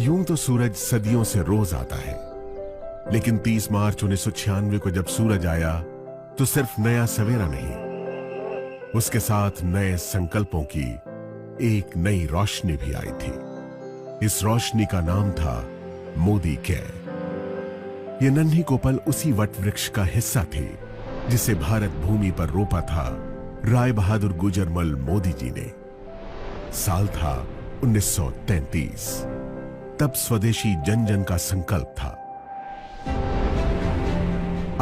यूं तो सूरज सदियों से रोज आता है, लेकिन 30 मार्च 1996 को जब सूरज आया तो सिर्फ नया सवेरा नहीं, उसके साथ नए संकल्पों की एक नई रोशनी भी आई थी। इस रोशनी का नाम था मोदी केयर। यह नन्ही कोपल उसी वट वृक्ष का हिस्सा थी जिसे भारत भूमि पर रोपा था राय बहादुर गुजरमल मोदी जी ने। साल था 1933। तब स्वदेशी जन जन का संकल्प था।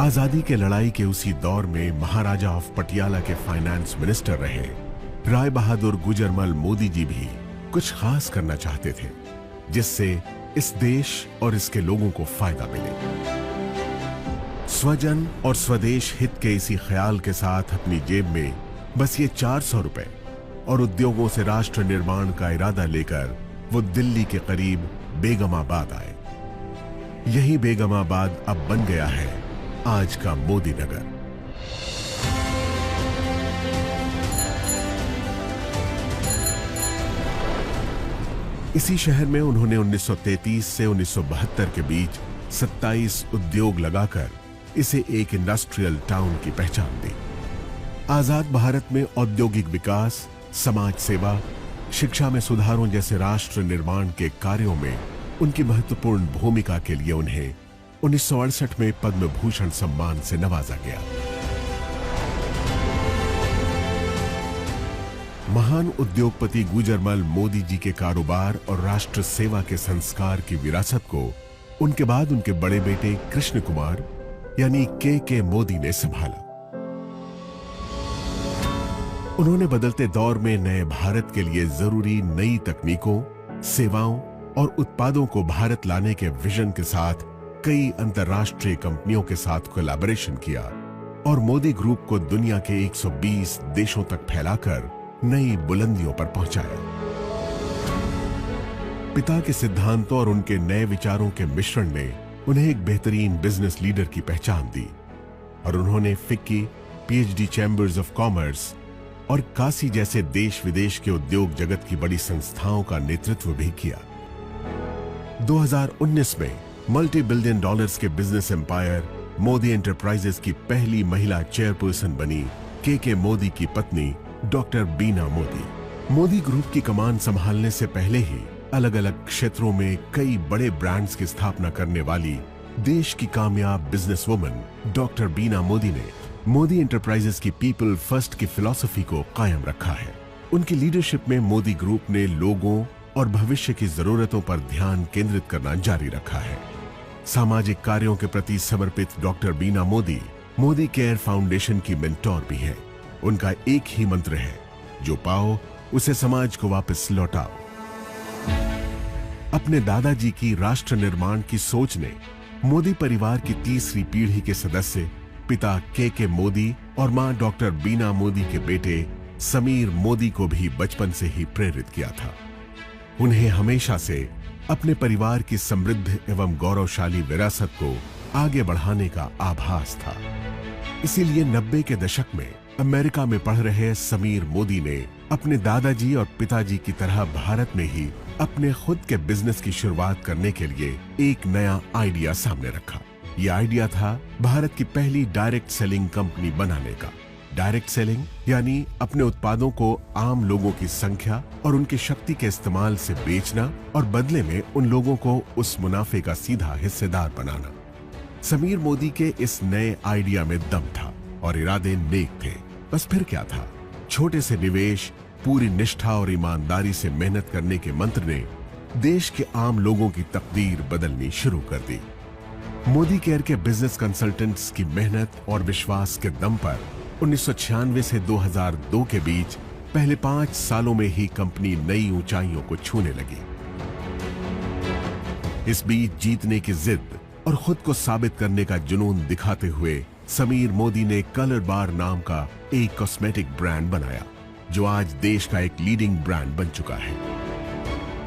आजादी के लड़ाई के उसी दौर में महाराजा ऑफ पटियाला के फाइनेंस मिनिस्टर रहे राय बहादुर गुजरमल मोदी जी भी कुछ खास करना चाहते थे जिससे इस देश और इसके लोगों को फायदा मिले। स्वजन और स्वदेश हित के इसी ख्याल के साथ अपनी जेब में बस ये 400 रुपए और उद्योगों से राष्ट्र निर्माण का इरादा लेकर वो दिल्ली के करीब बेगमाबाद आए। यही बेगमाबाद अब बन गया है आज का मोदी नगर। इसी शहर में उन्होंने 1933 से 1972 के बीच 27 उद्योग लगाकर इसे एक इंडस्ट्रियल टाउन की पहचान दी। आजाद भारत में औद्योगिक विकास, समाज सेवा, शिक्षा में सुधारों जैसे राष्ट्र निर्माण के कार्यों में उनकी महत्वपूर्ण भूमिका के लिए उन्हें 1968 में पद्म भूषण सम्मान से नवाजा गया। महान उद्योगपति गुजरमल मोदी जी के कारोबार और राष्ट्र सेवा के संस्कार की विरासत को उनके बाद उनके बड़े बेटे कृष्ण कुमार यानी के मोदी ने संभाला। उन्होंने बदलते दौर में नए भारत के लिए जरूरी नई तकनीकों, सेवाओं और उत्पादों को भारत लाने के विजन के साथ कई अंतर्राष्ट्रीय कंपनियों के साथ कोलैबोरेशन किया और मोदी ग्रुप को दुनिया के 120 देशों तक फैलाकर नई बुलंदियों पर पहुंचाया। पिता के सिद्धांतों और उनके नए विचारों के मिश्रण ने उन्हें एक बेहतरीन बिजनेस लीडर की पहचान दी और उन्होंने FICCI, PhD chambers of commerce और काशी जैसे देश विदेश के उद्योग जगत की बड़ी संस्थाओं का नेतृत्व भी किया। 2019 में मल्टी बिलियन डॉलर्स के बिजनेस एम्पायर मोदी एंटरप्राइजेस की पहली महिला चेयरपर्सन बनी के मोदी की पत्नी डॉक्टर बीना मोदी। मोदी ग्रुप की कमान संभालने से पहले ही अलग अलग क्षेत्रों में कई बड़े ब्रांड्स की स्थापना करने वाली देश की कामयाब बिजनेस वुमन डॉक्टर बीना मोदी ने मोदी एंटरप्राइजेस की पीपल फर्स्ट की फिलॉसफी को कायम रखा है। उनकी लीडरशिप में मोदी ग्रुप ने लोगों और भविष्य की जरूरतों पर ध्यान केंद्रित करना जारी रखा है। सामाजिक कार्यों के प्रति समर्पित डॉक्टर बीना मोदी मोदी केयर फाउंडेशन की मेंटोर भी है। उनका एक ही मंत्र है, जो पाओ उसे समाज को वापस लौटाओ। अपने दादाजी की राष्ट्र निर्माण की सोच ने मोदी परिवार की तीसरी पीढ़ी के सदस्य पिता के मोदी और मां डॉक्टर बीना मोदी के बेटे समीर मोदी को भी बचपन से ही प्रेरित किया था। उन्हें हमेशा से अपने परिवार की समृद्ध एवं गौरवशाली विरासत को आगे बढ़ाने का आभास था। इसीलिए 90 के दशक में अमेरिका में पढ़ रहे समीर मोदी ने अपने दादाजी और पिताजी की तरह भारत में ही अपने खुद के बिजनेस की शुरुआत करने के लिए एक नया आइडिया सामने रखा। यह आइडिया था भारत की पहली डायरेक्ट सेलिंग कंपनी बनाने का। डायरेक्ट सेलिंग यानी अपने उत्पादों को आम लोगों की संख्या और उनकी शक्ति के इस्तेमाल से बेचना और बदले में उन लोगों को उस मुनाफे का सीधा हिस्सेदार बनाना। समीर मोदी के इस नए आइडिया में दम था और इरादे नेक थे। बस फिर क्या था, छोटे से निवेश, पूरी निष्ठा और ईमानदारी से मेहनत करने के मंत्र ने देश के आम लोगों की तकदीर बदलनी शुरू कर दी। मोदी केयर के बिजनेस कंसल्टेंट्स की मेहनत और विश्वास के दम पर 1996 से 2002 के बीच पहले 5 सालों में ही कंपनी नई ऊंचाइयों को छूने लगी। इस बीच जीतने की जिद और खुद को साबित करने का जुनून दिखाते हुए समीर मोदी ने कलर बार नाम का एक कॉस्मेटिक ब्रांड बनाया, जो आज देश का एक लीडिंग ब्रांड बन चुका है।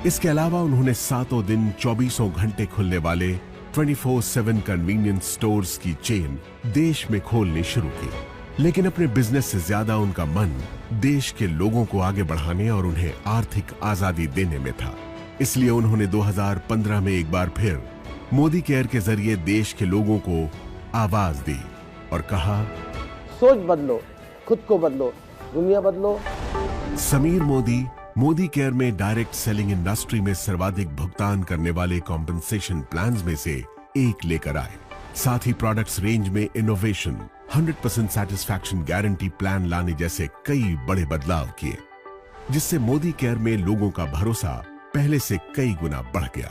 इसके अलावा उन्होंने सातों दिन 24 घंटे खुलने वाले 24/7 कन्वीनियंस स्टोर्स की चेन देश में खोलनी शुरू की। लेकिन अपने बिजनेस से ज्यादा उनका मन देश के लोगों को आगे बढ़ाने और उन्हें आर्थिक आजादी देने में था। इसलिए उन्होंने 2015 में एक बार फिर मोदी केयर के जरिए देश के लोगों को आवाज दी और कहा, सोच बदलो, खुद को बदलो, दुनिया बदलो। समीर मोदी मोदी केयर में डायरेक्ट सेलिंग इंडस्ट्री में सर्वाधिक भुगतान करने वाले कॉम्पेंसेशन प्लान्स में से एक लेकर आए। साथ ही प्रोडक्ट्स रेंज में इनोवेशन, 100% सैटिस्फैक्शन गारंटी प्लान लाने जैसे कई बड़े बदलाव किए, जिससे मोदी केयर में लोगों का भरोसा पहले से कई गुना बढ़ गया।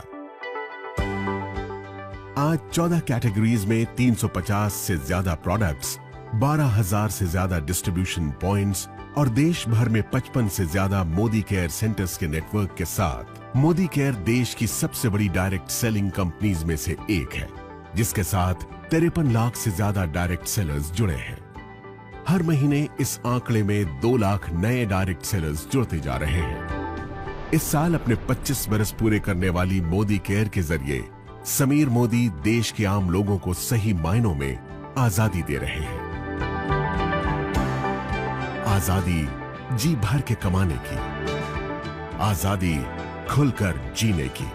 आज 14 कैटेगरीज में 350 से ज्यादा प्रोडक्ट्स, 12,000 से ज्यादा डिस्ट्रीब्यूशन पॉइंट्स और देश भर में 55 से ज्यादा मोदी केयर सेंटर्स के नेटवर्क के साथ मोदी केयर देश की सबसे बड़ी डायरेक्ट सेलिंग कंपनीज में से एक है, जिसके साथ 53 लाख से ज्यादा डायरेक्ट सेलर्स जुड़े हैं। हर महीने इस आंकड़े में 2 लाख नए डायरेक्ट सेलर्स जुड़ते जा रहे हैं। इस साल अपने 25 बरस पूरे करने वाली मोदी केयर के जरिए समीर मोदी देश के आम लोगों को सही मायनों में आजादी दे रहे हैं। आजादी जी भर के कमाने की, आजादी खुलकर जीने की,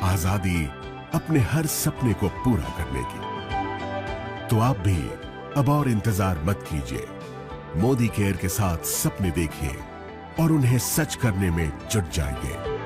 आजादी अपने हर सपने को पूरा करने की। तो आप भी अब और इंतजार मत कीजिए, मोदी केयर के साथ सपने देखिए और उन्हें सच करने में जुट जाइए।